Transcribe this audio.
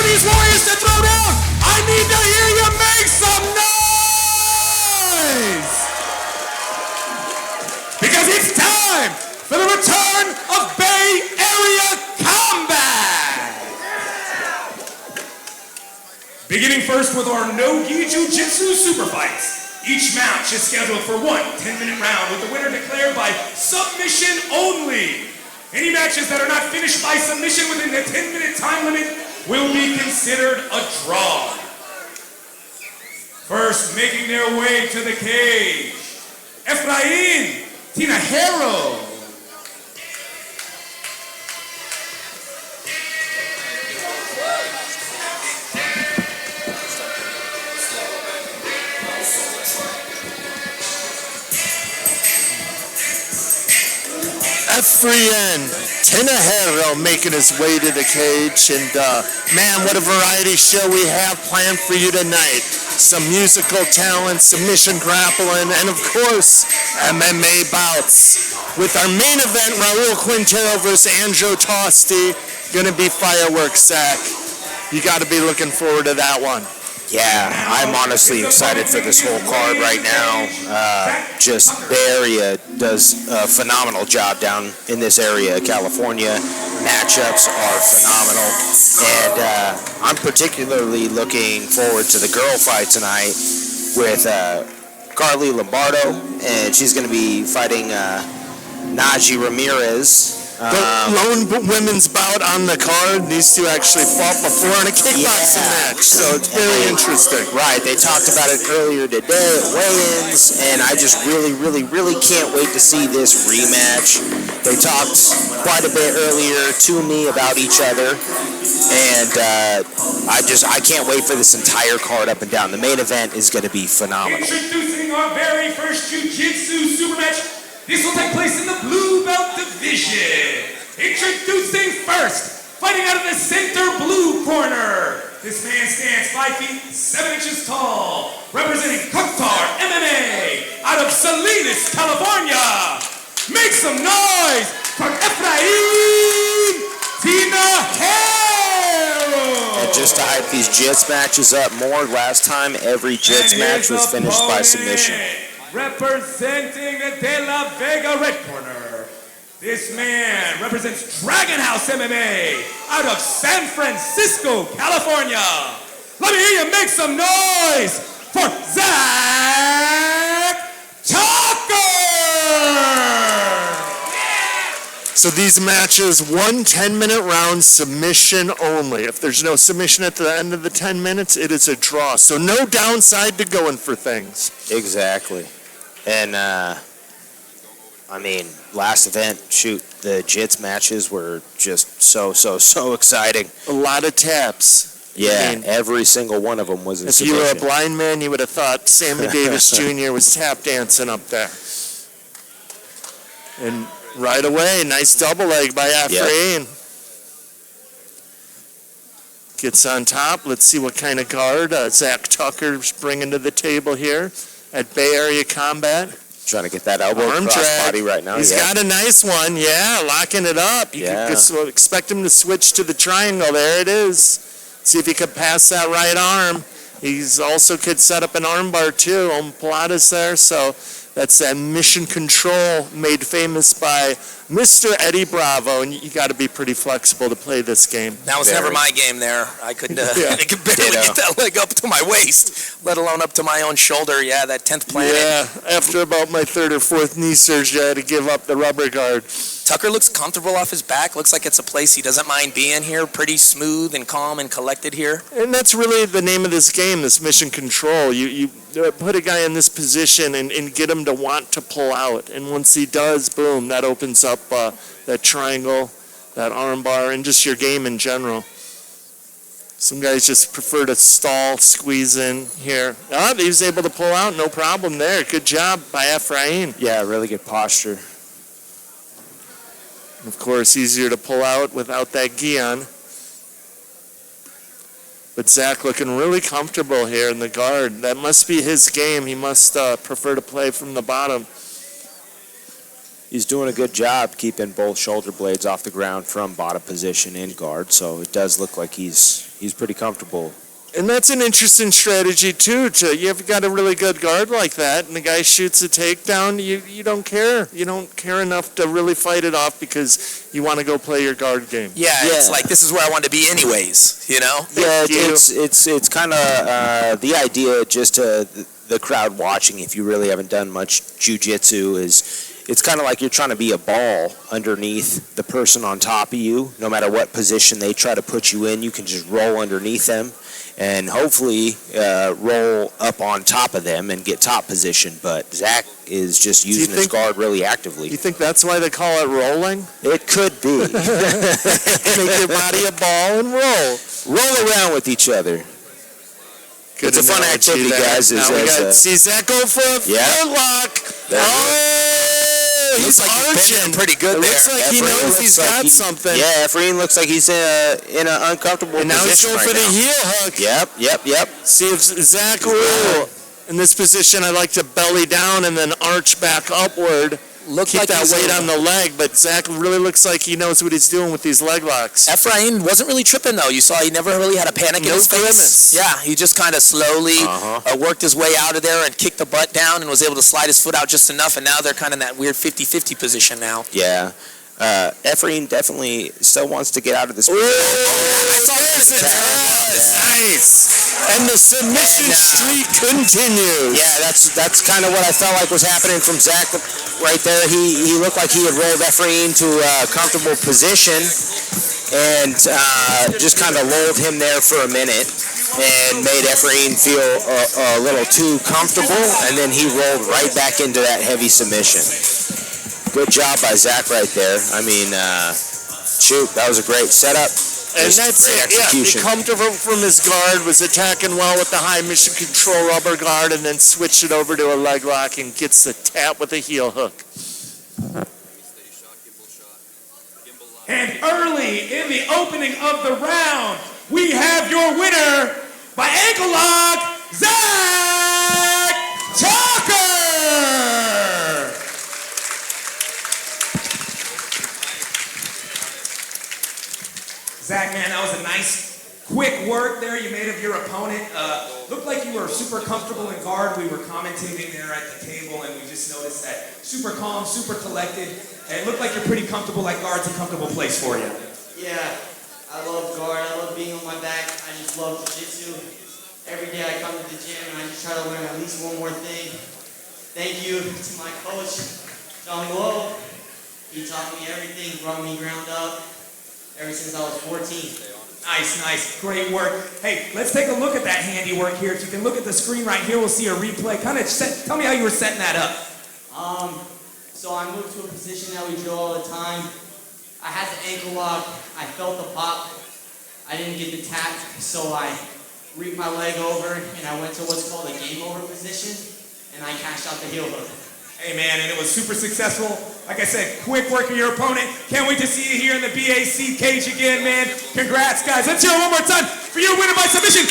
these warriors to throw down. I need to hear you make some noise. Because it's time for the return of Bay Area combat. Beginning first with our no-gi jiu-jitsu super fights. Each match is scheduled for one 10-minute round with the winner declared by submission only. Any matches that are not finished by submission within the 10-minute time limit will be considered a draw. First, making their way to the cage, Efrain Tinajero. Efrain Tinajero making his way to the cage, and man, what a variety show we have planned for you tonight. Some musical talent, submission grappling, and of course, MMA bouts. With our main event, Raul Quintero versus Andrew Tosti, gonna be fireworks, Zach. You gotta be looking forward to that one. Yeah, I'm honestly excited for this whole card right now. Just Bay Area does a phenomenal job down in this area. California matchups are phenomenal. And I'm particularly looking forward to the girl fight tonight with Carly Lombardo. And she's going to be fighting Naji Ramirez. The lone women's bout on the card. These two actually fought before in a kickboxing match, so it's very interesting. Right, they talked about it earlier today at weigh-ins, and I just really can't wait to see this rematch. They talked quite a bit earlier to me about each other, and I can't wait for this entire card up and down. The main event is going to be phenomenal. Introducing our very first jiu-jitsu super match. This will take place in the blue belt division. Introducing first, fighting out of the center blue corner. This man stands 5 feet 7 inches tall, representing Qatar MMA out of Salinas, California. Make some noise for Efrain Tinajero. And just to hype these Jits matches up more, last time every Jits match was finished by submission. Representing the De La Vega red corner, this man represents Dragon House MMA out of San Francisco, California. Let me hear you make some noise for Zach Tucker! So these matches, 1 10-minute round, submission only. If there's no submission at the end of the 10 minutes, it is a draw. So no downside to going for things. Exactly. And, last event, the Jits matches were just so exciting. A lot of taps. Yeah, every single one of them was a submission. If you were a blind man, you would have thought Sammy Davis Jr. was tap dancing up there. And right away, nice double leg by Efrain. Yep. Gets on top. Let's see what kind of guard Zach Tucker's bringing to the table here at Bay Area Combat. Trying to get that elbow cross body right now. He's got a nice one. Yeah, locking it up. You could expect him to switch to the triangle. There it is. See if he could pass that right arm. He's also could set up an armbar too. Omoplatas there. So that's that mission control made famous by Mr. Eddie Bravo, and you got to be pretty flexible to play this game. That was never my game there. I could barely get that leg up to my waist, let alone up to my own shoulder. Yeah, that 10th planet. Yeah, after about my 3rd or 4th knee surgery, I had to give up the rubber guard. Tucker looks comfortable off his back. Looks like it's a place he doesn't mind being here. Pretty smooth and calm and collected here. And that's really the name of this game, this mission control. You put a guy in this position and get him to want to pull out. And once he does, boom, that opens up that triangle, that arm bar, and just your game in general. Some guys just prefer to stall, squeeze in here. Oh, he was able to pull out, no problem there. Good job by Efrain. Yeah, really good posture. Of course, easier to pull out without that gi on. But Zach looking really comfortable here in the guard. That must be his game. He must prefer to play from the bottom. he's doing a good job keeping both shoulder blades off the ground from bottom position in guard. So it does look like he's pretty comfortable. And that's an interesting strategy too. You've got a really good guard like that, and the guy shoots a takedown. You don't care. You don't care enough to really fight it off because you want to go play your guard game. Yeah, it's like this is where I wanted to be anyways. You know. Yeah, it's kind of the idea. Just the crowd watching, if you really haven't done much jiu-jitsu, is it's kind of like you're trying to be a ball underneath the person on top of you. No matter what position they try to put you in, you can just roll underneath them and hopefully roll up on top of them and get top position. But Zach is just using his guard really actively. Do you think that's why they call it rolling? It could be. Make your body a ball and roll. Roll around with each other. Good it's a fun activity, guys. Now we got see Zach go for a footlock. He's arching pretty good there. Looks like he knows he's got something. Yeah, Efrain looks like he's in an uncomfortable position. And now he's going for the heel hook. Yep. See if Zach will. In this position, I like to belly down and then arch back upward. Keep that weight on the leg, but Zach really looks like he knows what he's doing with these leg locks. Efrain wasn't really tripping, though. You saw he never really had a panic in his face. Yeah, he just kind of slowly worked his way out of there and kicked the butt down and was able to slide his foot out just enough, and now they're kind of in that weird 50-50 position now. Yeah. Efrain definitely still wants to get out of this. Nice. And the submission streak continues. Yeah, that's kind of what I felt like was happening from Zach right there. He looked like he had rolled Efrain to a comfortable position and just kind of lulled him there for a minute and made Efrain feel a little too comfortable, and then he rolled right back into that heavy submission. Good job by Zach right there. I mean, shoot, that was a great setup. And that's it. Yeah, he comfortable from his guard, was attacking well with the high mission control rubber guard, and then switched it over to a leg lock and gets the tap with a heel hook. And early in the opening of the round, we have your winner by ankle lock, Zach Tucker! Zach, man, that was a nice, quick work there you made of your opponent. Looked like you were super comfortable in guard. We were commentating there at the table, and we just noticed that super calm, super collected. And it looked like you're pretty comfortable, like guard's a comfortable place for you. Yeah, I love guard. I love being on my back. I just love jiu-jitsu. Every day I come to the gym, and I just try to learn at least one more thing. Thank you to my coach, Johnny Lowe. He taught me everything, brought me ground up. Ever since I was 14. Nice, great work. Hey, let's take a look at that handiwork here. If you can look at the screen right here, we'll see a replay. Tell me how you were setting that up. So I moved to a position that we drill all the time. I had the ankle lock. I felt the pop. I didn't get the tap, so I reaped my leg over, and I went to what's called a game over position, and I cashed out the heel hook. Hey, man, and it was super successful. Like I said, quick work of your opponent. Can't wait to see you here in the BAC cage again, man. Congrats, guys. Let's hear it one more time for your winner by submission.